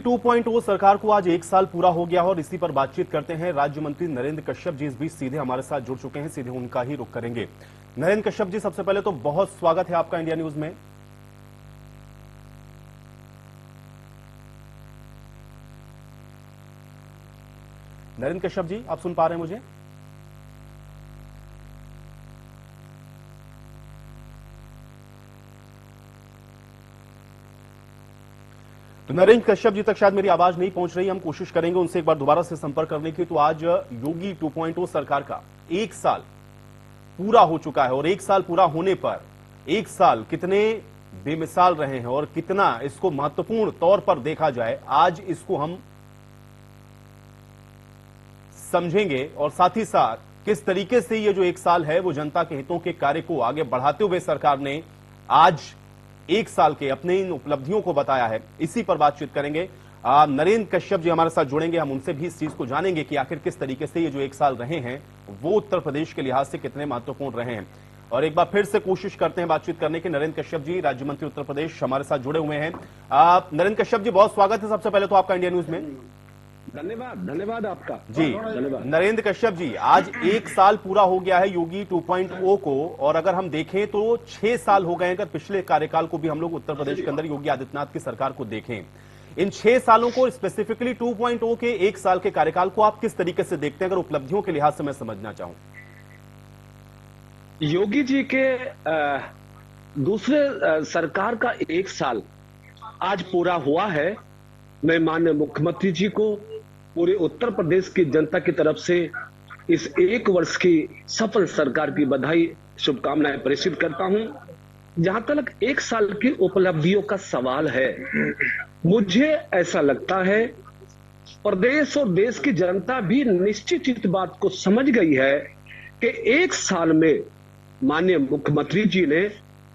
2.0 सरकार को आज 1 साल पूरा हो गया और इसी पर बातचीत करते हैं। राज्य मंत्री नरेंद्र कश्यप जी इस बीच सीधे हमारे साथ जुड़ चुके हैं, सीधे उनका ही रुख करेंगे। नरेंद्र कश्यप जी, सबसे पहले तो बहुत स्वागत है आपका इंडिया न्यूज में। नरेंद्र कश्यप जी, आप सुन पा रहे हैं मुझे? तो नरेंद्र कश्यप जी तक शायद मेरी आवाज नहीं पहुंच रही। हम कोशिश करेंगे उनसे एक बार दोबारा से संपर्क करने की। तो आज योगी 2.0 सरकार का 1 साल पूरा हो चुका है और 1 साल पूरा होने पर 1 साल कितने बेमिसाल रहे हैं और कितना इसको महत्वपूर्ण तौर पर देखा जाए, आज इसको हम समझेंगे और साथ ही साथ किस तरीके से ये जो 1 साल है वो जनता के हितों के कार्य को आगे बढ़ाते हुए सरकार ने आज 1 साल के अपने इन उपलब्धियों को बताया है, इसी पर बातचीत करेंगे। नरेंद्र कश्यप जी हमारे साथ जुड़ेंगे, हम उनसे भी इस चीज को जानेंगे कि आखिर किस तरीके से ये जो 1 साल रहे हैं वो उत्तर प्रदेश के लिहाज से कितने महत्वपूर्ण रहे हैं। और एक बार फिर से कोशिश करते हैं बातचीत करने की। नरेंद्र कश्यप जी, राज्य मंत्री उत्तर प्रदेश, हमारे साथ जुड़े हुए हैं। नरेंद्र कश्यप जी, बहुत स्वागत है सबसे पहले तो आपका इंडिया न्यूज में। धन्यवाद आपका जी। धन्यवाद। नरेंद्र कश्यप जी, आज 1 साल पूरा हो गया है योगी 2.0 को, और अगर हम देखें तो 6 साल हो गए। अगर पिछले कार्यकाल को भी हम लोग उत्तर प्रदेश के अंदर योगी आदित्यनाथ की सरकार को देखें, इन 6 सालों को, स्पेसिफिकली 2.0 के 1 साल के कार्यकाल को आप किस तरीके से देखते हैं, अगर उपलब्धियों के लिहाज से मैं समझना चाहूं? योगी जी के दूसरे सरकार का 1 साल आज पूरा हुआ है। मैं माननीय मुख्यमंत्री जी को, पूरे उत्तर प्रदेश की जनता की तरफ से इस 1 वर्ष की सफल सरकार की बधाई, शुभकामनाएं प्रेषित करता हूं। जहां तक 1 साल की उपलब्धियों का सवाल है, मुझे ऐसा लगता है प्रदेश और देश की जनता भी निश्चित इस बात को समझ गई है कि 1 साल में माननीय मुख्यमंत्री जी ने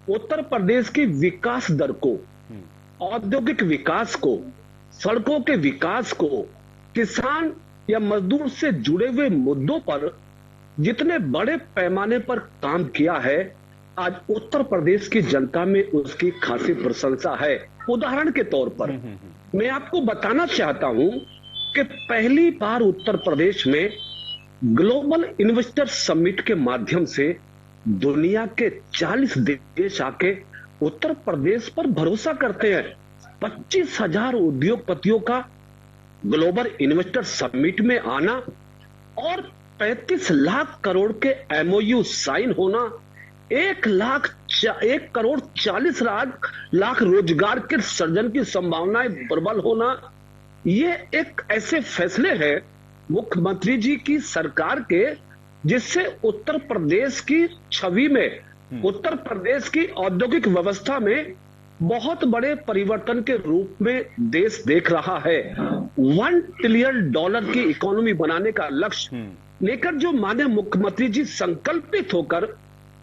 उत्तर प्रदेश की विकास दर को, औद्योगिक विकास को, सड़कों के विकास को, किसान या मजदूर से जुड़े हुए मुद्दों पर जितने बड़े पैमाने पर काम किया है, आज उत्तर प्रदेश की जनता में उसकी खासी प्रशंसा है। उदाहरण के तौर पर मैं आपको बताना चाहता हूं कि पहली बार उत्तर प्रदेश में ग्लोबल इन्वेस्टर समिट के माध्यम से दुनिया के 40 देश आके उत्तर प्रदेश पर भरोसा करते हैं। 25,000 उद्योगपतियों का ग्लोबल इन्वेस्टर समिट में आना और 35 लाख करोड़ के एमओयू साइन होना, 1 करोड़ 40 लाख रोजगार के सृजन की संभावनाएं प्रबल होना, ये एक ऐसे फैसले हैं मुख्यमंत्री जी की सरकार के, जिससे उत्तर प्रदेश की छवि में, उत्तर प्रदेश की औद्योगिक व्यवस्था में बहुत बड़े परिवर्तन के रूप में देश देख रहा है। $1 ट्रिलियन की इकोनॉमी बनाने का लक्ष्य लेकर जो माननीय मुख्यमंत्री जी संकल्पित होकर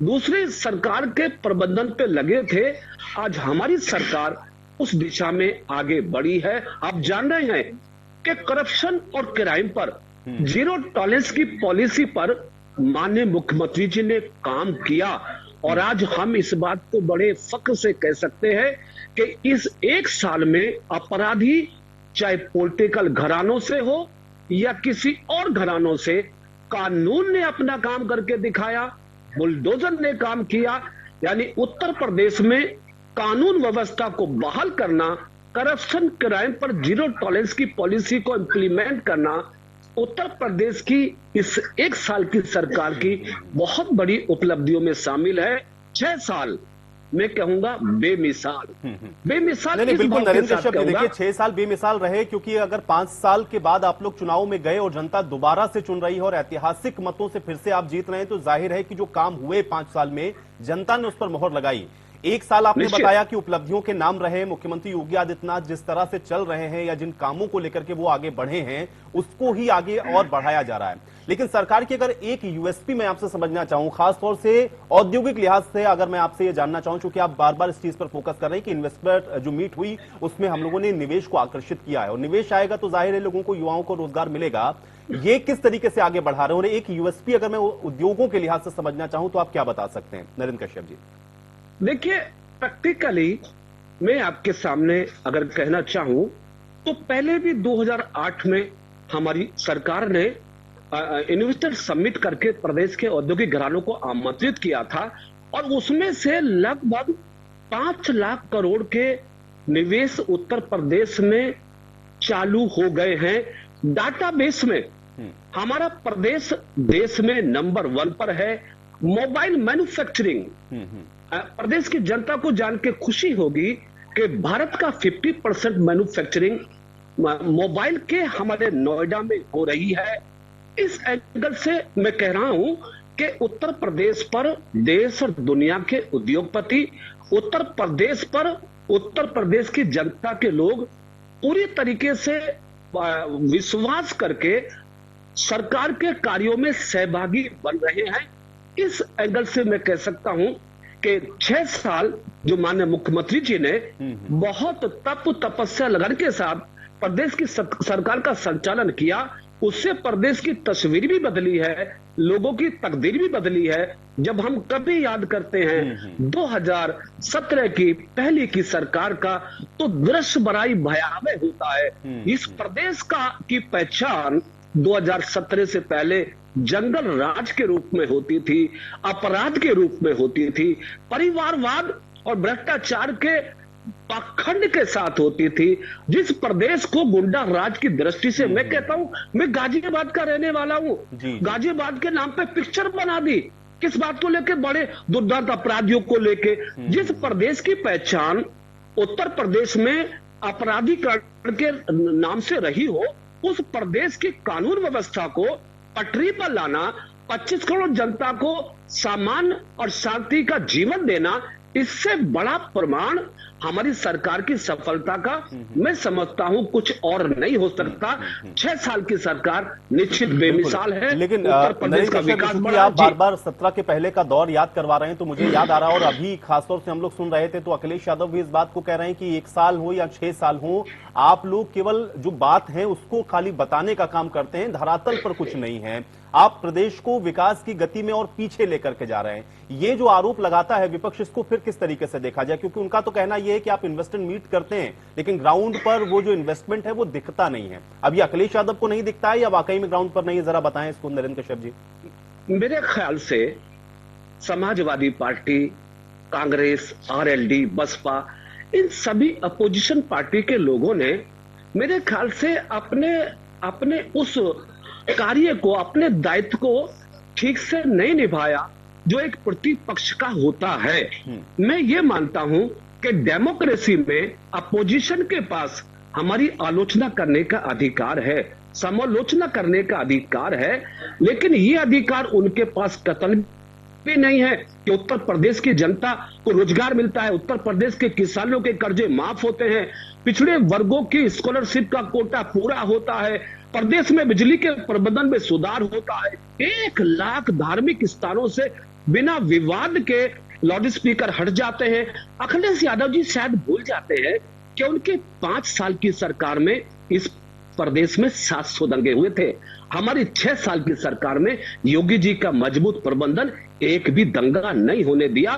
दूसरी सरकार के प्रबंधन पे लगे थे, आज हमारी सरकार उस दिशा में आगे बढ़ी है। आप जान रहे हैं कि करप्शन और क्राइम पर जीरो टॉलरेंस की पॉलिसी पर माननीय मुख्यमंत्री जी ने काम किया और आज हम इस बात को बड़े फख्र से कह सकते हैं कि इस 1 साल में अपराधी, चाहे पॉलिटिकल घरानों से हो या किसी और घरानों से, कानून ने अपना काम करके दिखाया, बुलडोजर ने काम किया। यानी उत्तर प्रदेश में कानून व्यवस्था को बहाल करना, करप्शन क्राइम पर जीरो टॉलरेंस की पॉलिसी को इंप्लीमेंट करना, उत्तर प्रदेश की इस 1 साल की सरकार की बहुत बड़ी उपलब्धियों में शामिल है। 6 साल मैं कहूंगा बेमिसाल। नहीं, बिल्कुल नरेंद्र कश्यप जी, देखिए 6 साल बेमिसाल रहे, क्योंकि अगर 5 साल के बाद आप लोग चुनाव में गए और जनता दोबारा से चुन रही है और ऐतिहासिक मतों से फिर से आप जीत रहे हैं, तो जाहिर है कि जो काम हुए 5 साल में जनता ने उस पर मोहर लगाई। 1 साल आपने बताया कि उपलब्धियों के नाम रहे, मुख्यमंत्री योगी आदित्यनाथ जिस तरह से चल रहे हैं या जिन कामों को लेकर के वो आगे बढ़े हैं, उसको ही आगे और बढ़ाया जा रहा है। लेकिन सरकार की अगर एक यूएसपी मैं आपसे समझना चाहूं, खासतौर से औद्योगिक लिहाज से, अगर मैं आपसे ये जानना चाहूं, क्योंकि आप बार बार इस चीज पर फोकस कर रहे हैं कि इन्वेस्टर जो मीट हुई उसमें हम लोगों ने निवेश को आकर्षित किया है और निवेश आएगा तो जाहिर है लोगों को, युवाओं को रोजगार मिलेगा। ये किस तरीके से आगे बढ़ा रहे हैं और एक यूएसपी अगर मैं उद्योगों के लिहाज से समझना चाहूं तो आप क्या बता सकते हैं नरेंद्र कश्यप जी? देखिए, प्रैक्टिकली मैं आपके सामने अगर कहना चाहूं तो पहले भी 2008 में हमारी सरकार ने इन्वेस्टर समिट करके प्रदेश के औद्योगिक घरानों को आमंत्रित किया था और उसमें से लगभग 5 लाख करोड़ के निवेश उत्तर प्रदेश में चालू हो गए हैं। डाटाबेस में हमारा प्रदेश देश में नंबर 1 पर है। मोबाइल मैन्युफैक्चरिंग, प्रदेश की जनता को जान के खुशी होगी कि भारत का 50% मैन्युफैक्चरिंग मोबाइल के हमारे नोएडा में हो रही है। इस एंगल से मैं कह रहा हूं कि उत्तर प्रदेश पर देश और दुनिया के उद्योगपति, उत्तर प्रदेश पर उत्तर प्रदेश की जनता के लोग पूरी तरीके से विश्वास करके सरकार के कार्यों में सहभागी बन रहे हैं। इस एंगल से मैं कह सकता हूं कि 6 साल जो माननीय मुख्यमंत्री जी ने बहुत तपस्या लगन के साथ प्रदेश की सरकार का संचालन किया, उससे प्रदेश की तस्वीर भी बदली है, लोगों की तकदीर भी बदली है। जब हम कभी याद करते हैं 2017 की पहली की सरकार का, तो दृश्य बड़ा ही भयावह होता है। इस प्रदेश की पहचान 2017 से पहले जंगल राज के रूप में होती थी, अपराध के रूप में होती थी, परिवारवाद और भ्रष्टाचार के पाखंड के साथ होती थी। जिस प्रदेश को गुंडा राज की दृष्टि से, मैं कहता हूं, मैं गाजियाबाद का रहने वाला हूं, गाजियाबाद के नाम पे पिक्चर बना दी, किस बात को लेके, बड़े दुर्दांत अपराधियों को लेके। जिस प्रदेश की पहचान उत्तर प्रदेश में अपराधीकरण के नाम से रही हो, उस प्रदेश की कानून व्यवस्था को पटरी पर लाना, 25 करोड़ जनता को सामान्य और शांति का जीवन देना, इससे बड़ा प्रमाण हमारी सरकार की सफलता का मैं समझता हूं कुछ और नहीं हो सकता। 6 साल की सरकार निश्चित बेमिसाल है। लेकिन उत्तर प्रदेश का विकास बड़ा, आप बार-बार 17 के पहले का दौर याद करवा रहे हैं, तो मुझे याद आ रहा है, और अभी खासतौर से हम लोग सुन रहे थे तो अखिलेश यादव भी इस बात को कह रहे हैं कि 1 साल हो या 6 साल हो, आप लोग केवल जो बात है उसको खाली बताने का काम करते हैं, धरातल पर कुछ नहीं है। आप प्रदेश को विकास की गति में और पीछे लेकर के जा रहे हैं। ये जो आरोप लगाता है विपक्ष, इसको फिर किस तरीके से देखा जाए? क्योंकि उनका तो कहना यह है कि आप इन्वेस्टमेंट मीट करते हैं, लेकिन ग्राउंड पर वो जो इन्वेस्टमेंट है वो दिखता नहीं है। अब ये अखिलेश यादव को नहीं दिखता है या वाकई में ग्राउंड पर नहीं है? जरा बताएं इसको नरेंद्र कश्यप जी। मेरे ख्याल से समाजवादी पार्टी, कांग्रेस, आरएलडी, बसपा, इन सभी अपोजिशन पार्टी के लोगों ने मेरे ख्याल से अपने उस कार्य को, अपने दायित्व को ठीक से नहीं निभाया जो एक प्रतिपक्ष का होता है। मैं ये मानता हूं कि डेमोक्रेसी में अपोजिशन के पास हमारी आलोचना करने का अधिकार है, समालोचना करने का अधिकार है, लेकिन ये अधिकार उनके पास कतई भी नहीं है कि उत्तर प्रदेश की जनता को रोजगार मिलता है, उत्तर प्रदेश के किसानों के कर्जे माफ होते हैं, पिछड़े वर्गों की स्कॉलरशिप का कोटा पूरा होता है, प्रदेश में बिजली के प्रबंधन में सुधार होता है, 1 लाख धार्मिक स्थानों से बिना विवाद के लाउड स्पीकर हट जाते हैं। अखिलेश यादव जी शायद भूल जाते हैं कि उनके 5 साल की सरकार में इस प्रदेश में 700 दंगे हुए थे। हमारी 6 साल की सरकार में योगी जी का मजबूत प्रबंधन, एक भी दंगा नहीं होने दिया।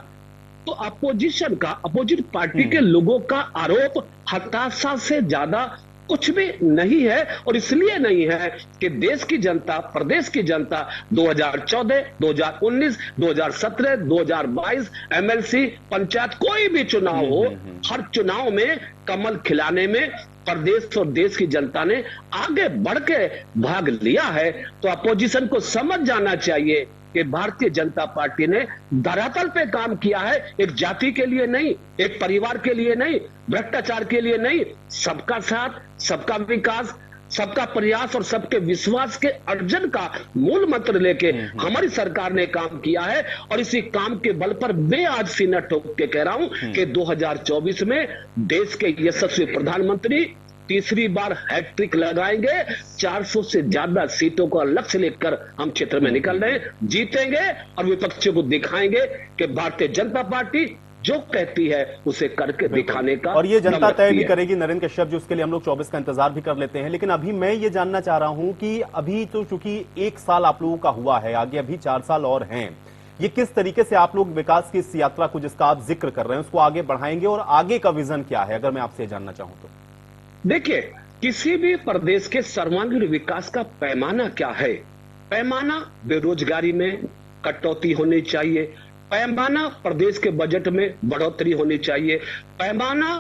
तो अपोजिट पार्टी के लोगों का आरोप हताशा से ज्यादा कुछ भी नहीं है, और इसलिए नहीं है कि देश की जनता, प्रदेश की जनता 2014, 2019, 2017, 2022 एमएलसी, पंचायत, कोई भी चुनाव हो, हर चुनाव में कमल खिलाने में प्रदेश और देश की जनता ने आगे बढ़ के भाग लिया है। तो अपोजिशन को समझ जाना चाहिए कि भारतीय जनता पार्टी ने धरातल पे काम किया है, एक जाति के लिए नहीं, एक परिवार के लिए नहीं, भ्रष्टाचार के लिए नहीं, सबका साथ, सबका विकास, सबका प्रयास और सबके विश्वास के अर्जन का मूल मंत्र लेके हमारी सरकार ने काम किया है। और इसी काम के बल पर मैं आज सीना ठोक के कह रहा हूं कि 2024 में देश के यशस्वी प्रधानमंत्री तीसरी बार हैट्रिक लगाएंगे। 400 से ज्यादा सीटों का लक्ष्य लेकर हम क्षेत्र में निकल रहे हैं, जीतेंगे और विपक्षियों को दिखाएंगे कि भारतीय जनता पार्टी जो कहती है उसे करके दिखाने का, और ये जनता तय भी करेगी नरेंद्र कश्यप जी, उसके लिए हम लोग 24 का इंतजार भी कर लेते हैं। लेकिन अभी मैं ये जानना चाह रहा हूं कि अभी तो चूंकि 1 साल आप लोगों का हुआ है, आगे अभी 4 साल और हैं, ये किस तरीके से आप लोग विकास की इस यात्रा को जिसका आप जिक्र कर रहे हैं उसको आगे बढ़ाएंगे और आगे का विजन क्या है, अगर मैं आपसे जानना चाहूं तो? देखिए, किसी भी प्रदेश के सर्वांगीण विकास का पैमाना क्या है? पैमाना बेरोजगारी में कटौती होनी चाहिए, पैमाना प्रदेश के बजट में बढ़ोतरी होनी चाहिए, पैमाना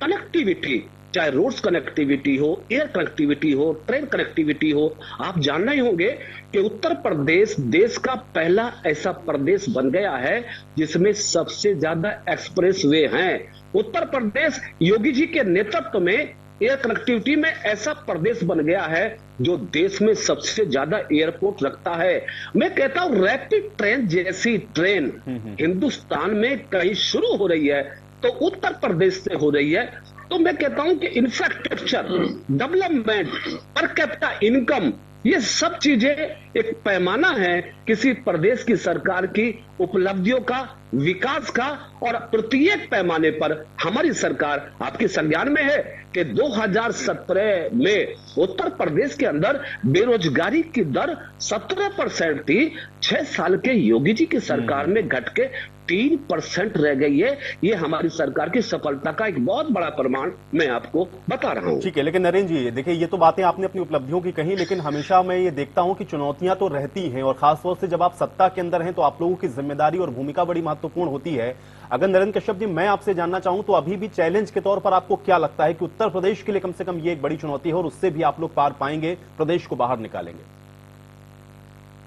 कनेक्टिविटी, चाहे रोड्स कनेक्टिविटी हो, एयर कनेक्टिविटी हो, ट्रेन कनेक्टिविटी हो। आप जान रहे होंगे कि उत्तर प्रदेश देश का पहला ऐसा प्रदेश बन गया है जिसमें सबसे ज्यादा एक्सप्रेस वे हैं। उत्तर प्रदेश योगी जी के नेतृत्व में एयर कनेक्टिविटी में ऐसा प्रदेश बन गया है जो देश में सबसे ज्यादा एयरपोर्ट रखता है। मैं कहता हूं रैपिड ट्रेन जैसी ट्रेन हिंदुस्तान में कहीं शुरू हो रही है तो उत्तर प्रदेश से हो रही है। तो मैं कहता हूं कि infrastructure development, per capita income, ये सब चीजें एक पैमाना है किसी प्रदेश की सरकार की उपलब्धियों का, विकास का। और प्रत्येक पैमाने पर हमारी सरकार, आपके संज्ञान में है कि 2017 में उत्तर प्रदेश के अंदर बेरोजगारी की दर 17% थी। 6 साल के योगी जी की सरकार में घट के 3% रह गई है। ये हमारी सरकार की सफलता का एक बहुत बड़ा प्रमाण मैं आपको बता रहा हूं। ठीक है, लेकिन नरेंद्र जी देखिए, ये तो बातें आपने अपनी उपलब्धियों की कही, लेकिन हमेशा मैं ये देखता हूं कि चुनौतियां तो रहती हैं और खासतौर से जब आप सत्ता के अंदर हैं तो आप लोगों की जिम्मेदारी और भूमिका बड़ी महत्वपूर्ण होती है। अगर नरेंद्र कश्यप जी मैं आपसे जानना चाहूं तो अभी भी चैलेंज के तौर पर आपको क्या लगता है कि उत्तर प्रदेश के लिए कम से कम ये एक बड़ी चुनौती है और उससे भी आप लोग पार पाएंगे, प्रदेश को बाहर निकालेंगे?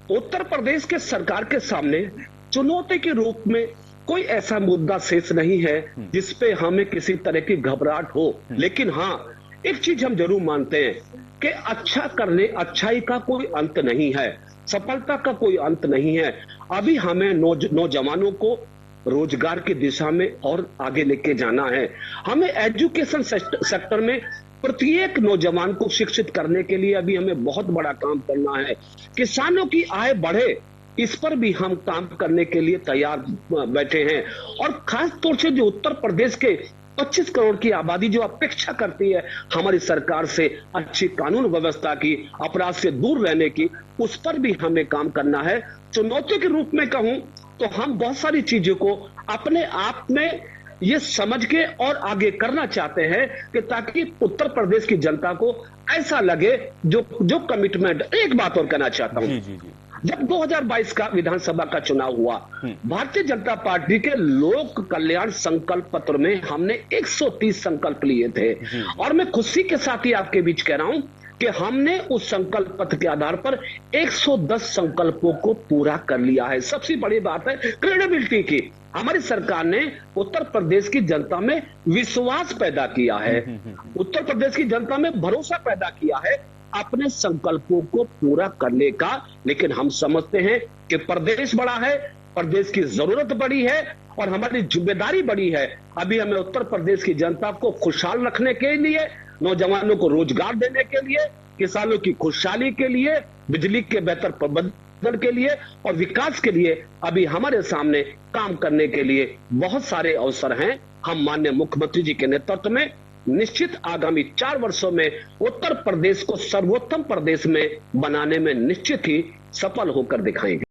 उत्तर प्रदेश के सरकार के सामने चुनौती के रूप में कोई ऐसा मुद्दा शेष नहीं है जिसपे हमें किसी तरह की घबराहट हो। लेकिन हाँ, एक चीज हम जरूर मानते हैं कि अच्छा करने, अच्छाई का कोई अंत नहीं है, सफलता का कोई अंत नहीं है। अभी हमें नौजवानों को रोजगार की दिशा में और आगे लेके जाना है। हमें एजुकेशन सेक्टर में प्रत्येक नौजवान को शिक्षित करने के लिए अभी हमें बहुत बड़ा काम करना है। किसानों की आय बढ़े, इस पर भी हम काम करने के लिए तैयार बैठे हैं। और खास तौर से जो उत्तर प्रदेश के 25 करोड़ की आबादी जो अपेक्षा करती है हमारी सरकार से अच्छी कानून व्यवस्था की, अपराध से दूर रहने की, उस पर भी हमें काम करना है। चुनौती के रूप में कहूं तो हम बहुत सारी चीजों को अपने आप में ये समझ के और आगे करना चाहते हैं कि ताकि उत्तर प्रदेश की जनता को ऐसा लगे जो कमिटमेंट। एक बात और कहना चाहता हूं, जब 2022 का विधानसभा का चुनाव हुआ, भारतीय जनता पार्टी के लोक कल्याण संकल्प पत्र में हमने 130 संकल्प लिए थे। और मैं खुशी के साथ ही आपके बीच कह रहा हूं कि हमने उस संकल्प पत्र के आधार पर 110 संकल्पों को पूरा कर लिया है। सबसे बड़ी बात है क्रेडिबिलिटी की। हमारी सरकार ने उत्तर प्रदेश की जनता में विश्वास पैदा किया है, उत्तर प्रदेश की जनता में भरोसा पैदा किया है अपने संकल्पों को पूरा करने का। लेकिन हम समझते हैं कि प्रदेश बड़ा है, प्रदेश की जरूरत बड़ी है और हमारी जिम्मेदारी बड़ी है। अभी हमें उत्तर प्रदेश की जनता को खुशहाल रखने के लिए, नौजवानों को रोजगार देने के लिए, किसानों की खुशहाली के लिए, बिजली के बेहतर प्रबंधन के लिए और विकास के लिए अभी हमारे सामने काम करने के लिए बहुत सारे अवसर हैं। हम माननीय मुख्यमंत्री जी के नेतृत्व में निश्चित आगामी 4 वर्षों में उत्तर प्रदेश को सर्वोत्तम प्रदेश में बनाने में निश्चित ही सफल होकर दिखाएंगे।